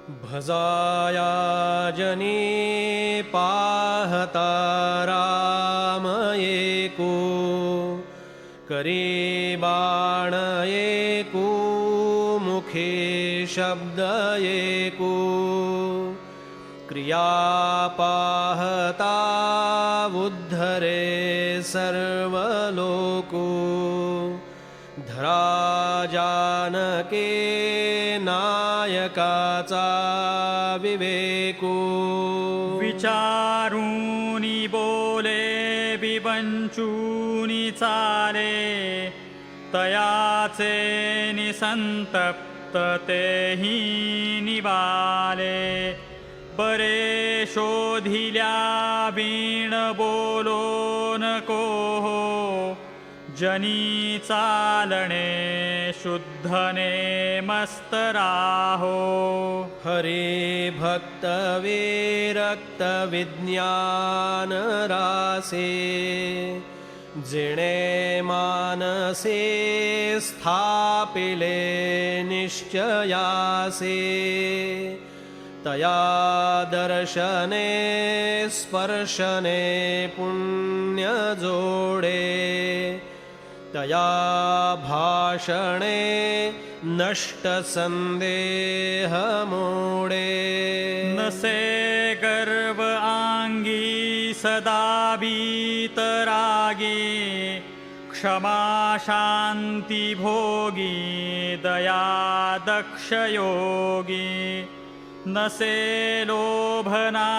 भजाया जनी पाहता राम एको, करी बाण एको, मुखे शब्द एको, क्रिया पाहता उद्धरे सर्वलोको, धरा जानके नायकाचा विवेको, विचारूनी बोले बिबंचूनी चाले, तयाचे निसंतप्त तेही निवाले, बरे शोधिल्या बीण बोलो नको हो, जनी चालणे शुद्धने मस्त राहो, हरि भक्त विरक्त विज्ञान रासे, जिणे मानसे स्थापिले निश्चयासे, तया दर्शने स्पर्शने पुण्य जोडे, तया भाषणे नष्ट संदेह मोडे, नसे गर्व आंगी सदा बीतरागी, क्षमा शांती भोगी दया दक्ष योगी, नसे लोभना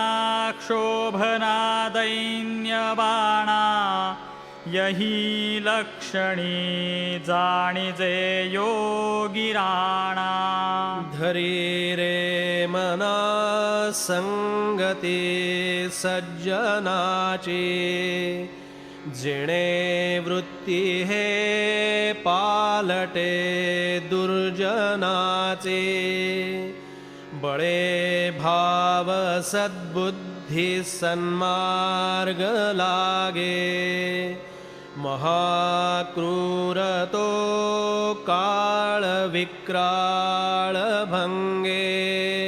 क्षोभना दैन्य बाणा, यही लक्षणी जाणिजे योगी राणा, धरी रे मना संगती सज्जनाची, जिणे वृत्ती हे पालटे दुर्जनाचे, बळे भाव सद्बुद्धी सन्मार्ग लागे, महाक्रूर तो काळ विक्राळ भंगे।